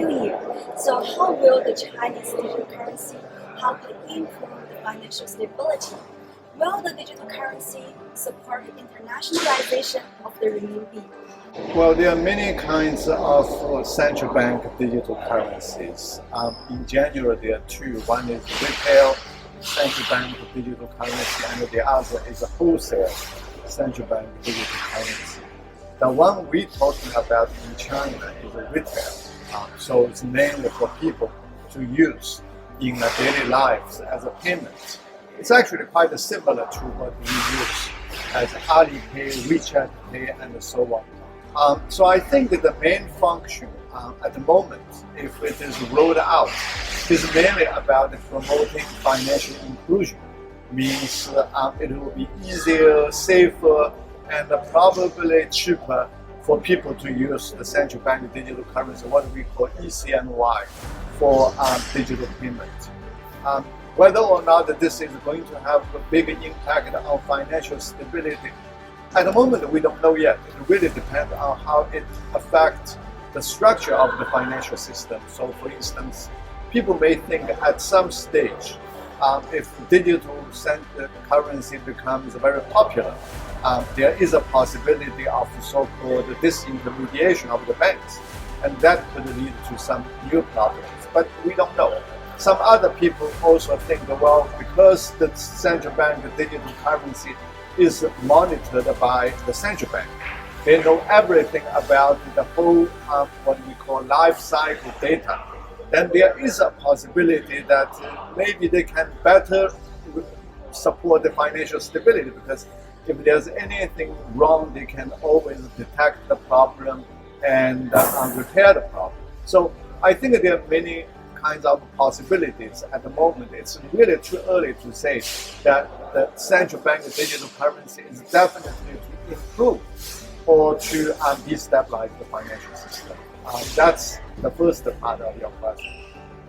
new year. So how will the Chinese digital currency help to improve the financial stability? Will the digital currency support the internationalization of the renminbi? Well, there are many kinds of central bank digital currencies. In general, there are two. One is retail central bank digital currency, and the other is a wholesale central bank digital currency. The one we're talking about in China is a retail. So it's mainly for people to use in their daily lives as a payment. It's actually quite similar to what we use as Alipay, WeChat Pay, and so on. So I think that the main function at the moment, if it is rolled out, is mainly about promoting financial inclusion. Means it will be easier, safer, and probably cheaper for people to use the central bank digital currency, what we call ECNY, for digital payment. Whether or not this is going to have a big impact on financial stability, at the moment we don't know yet. It really depends on how it affects the structure of the financial system. So for instance, people may think at some stage, if digital currency becomes very popular, there is a possibility of so-called disintermediation of the banks, and that could lead to some new problems. But we don't know. Some other people also think, well, because the central bank digital currency is monitored by the central bank, they know everything about the whole what we call life cycle data, then there is a possibility that maybe they can better support the financial stability, because if there's anything wrong, they can always detect the problem and repair the problem. So I think there are many kinds of possibilities at the moment. It's really too early to say that the central bank digital currency is definitely to improve or to destabilize the financial system. That's the first part of your question.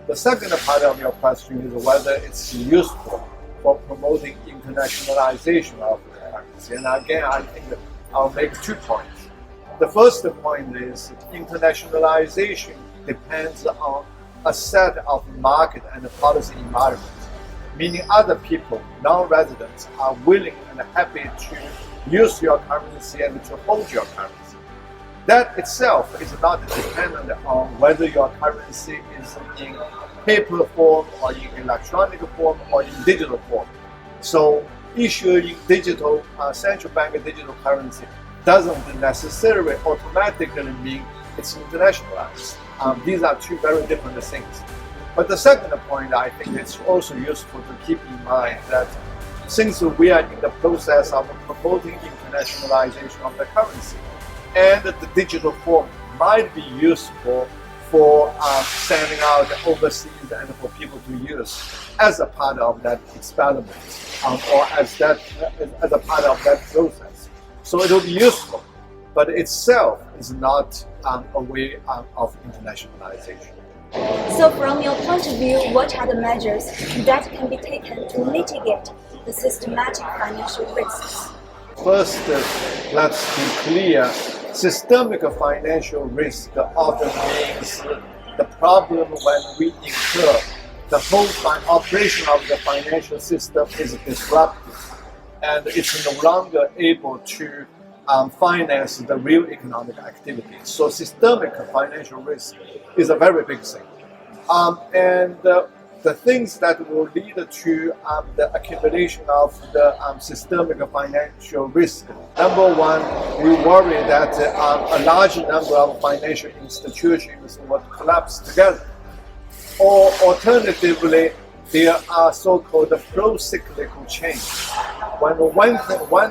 The second part of your question is whether it's useful for promoting internationalization of the currency. And again, I think that I'll make 2 points. The first point is internationalization depends on a set of market and policy environments, meaning other people, non-residents, are willing and happy to use your currency and to hold your currency. That itself is not dependent on whether your currency is in paper form or in electronic form or in digital form. So issuing digital central bank digital currency doesn't necessarily automatically mean it's internationalized. These are two very different things. But the second point, I think it's also useful to keep in mind that since we are in the process of promoting internationalization of the currency, and the digital form might be useful for sending out overseas and for people to use as a part of that experiment or as a part of that process. So it will be useful, but itself is not a way of internationalization. So from your point of view, what are the measures that can be taken to mitigate the systematic financial risks? First, let's be clear, systemic financial risk often means the problem when we incur the whole operation of the financial system is disrupted and it's no longer able to finance the real economic activity. So systemic financial risk is a very big thing. The things that will lead to the accumulation of the systemic financial risk. Number one, we worry that a large number of financial institutions would collapse together. Or alternatively, there are so-called pro-cyclical change. When one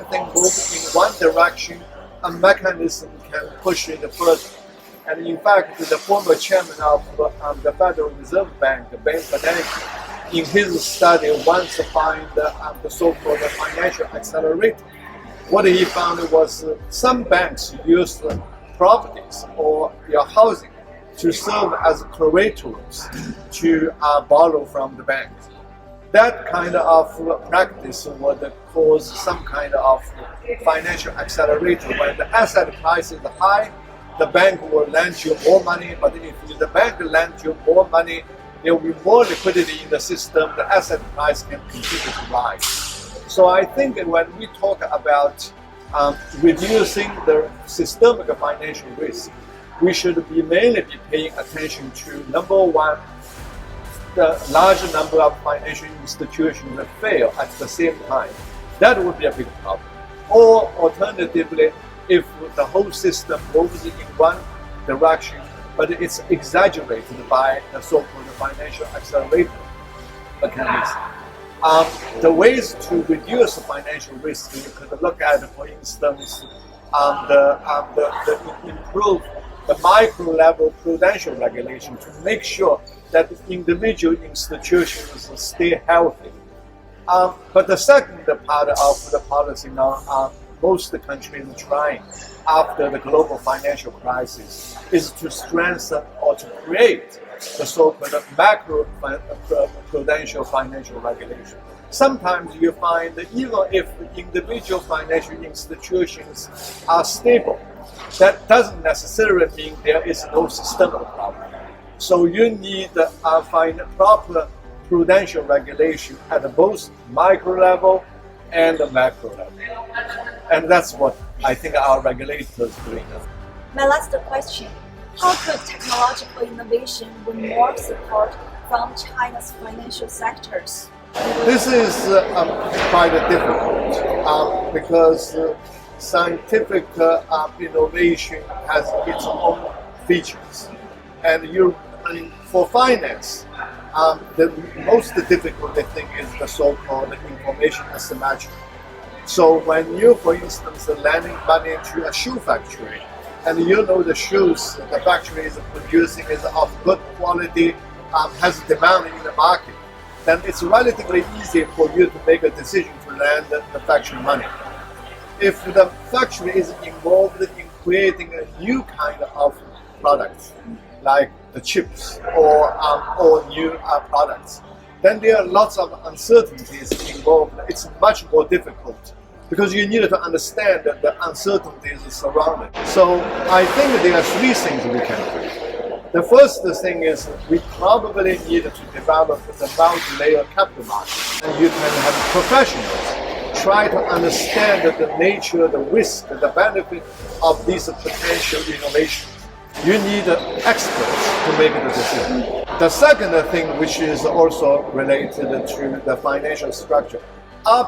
thing moves in one direction, a mechanism can push it further. And in fact, the former chairman of the Federal Reserve Bank, Ben Bernanke, in his study once found the so-called financial accelerator. What he found was some banks use properties or your housing to serve as collaterals to borrow from the banks. That kind of practice would cause some kind of financial accelerator. When the asset price is high, the bank will lend you more money, but if the bank lends you more money, there will be more liquidity in the system, the asset price can continue to rise. So I think when we talk about reducing the systemic financial risk, we should mainly be paying attention to, number one, the large number of financial institutions that fail at the same time. That would be a big problem. Or alternatively, if the whole system moves in one direction, but it's exaggerated by the so-called financial accelerator mechanism. The ways to reduce financial risk, you could look at, for instance, improve the micro-level prudential regulation to make sure that individual institutions stay healthy. But the second part of the policy now, most countries are trying after the global financial crisis is to strengthen or to create the so-called macro prudential financial regulation. Sometimes you find that even if individual financial institutions are stable, that doesn't necessarily mean there is no systemic problem. So you need proper prudential regulation at both micro level and the macro level. And that's what I think our regulators are doing. My last question, how could technological innovation win more support from China's financial sectors? This is quite difficult because scientific innovation has its own features. And for finance, the most difficult thing is the so-called information asymmetry. So when you, for instance, are lending money to a shoe factory, and you know the shoes the factory is producing is of good quality, has demand in the market, then it's relatively easy for you to make a decision to lend the factory money. If the factory is involved in creating a new kind of products, like the chips or new products, then there are lots of uncertainties involved. It's much more difficult because you need to understand that the uncertainties surrounding. So I think there are three things we can do. The first thing is we probably need to develop the multi-layer capital market. And you can have professionals try to understand the nature, the risk, the benefit of these potential innovations. You need experts to make the decision. The second thing, which is also related to the financial structure, our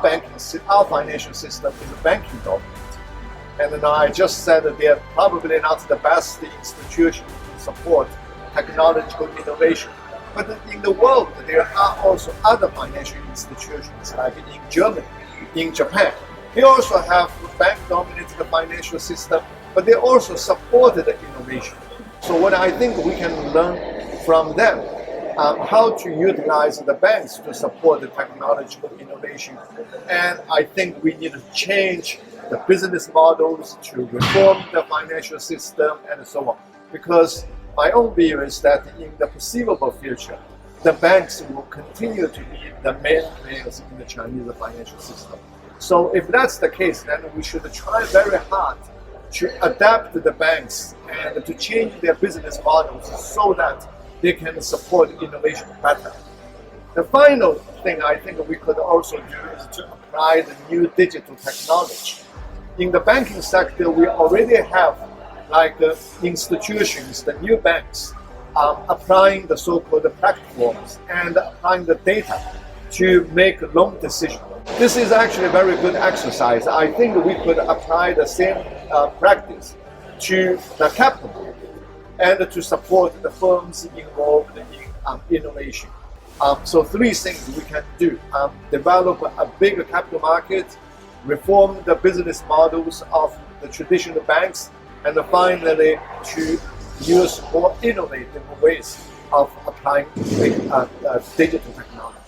financial system is banking dominant. And now I just said that they are probably not the best institution to support technological innovation. But in the world, there are also other financial institutions, like in Germany, in Japan. They also have bank-dominated financial system, but they also supported the innovation. So what I think we can learn from them, how to utilize the banks to support the technological innovation. And I think we need to change the business models to reform the financial system and so on. Because my own view is that in the foreseeable future, the banks will continue to be the main players in the Chinese financial system. So if that's the case, then we should try very hard to adapt the banks and to change their business models so that they can support innovation better. The final thing I think we could also do is to apply the new digital technology. In the banking sector, we already have institutions, the new banks, applying the so-called platforms and applying the data to make loan decisions. This is actually a very good exercise. I think we could apply the same practice to the capital market and to support the firms involved in innovation. So three things we can do. Develop a bigger capital market, reform the business models of the traditional banks, and finally to use more innovative ways of applying digital technology.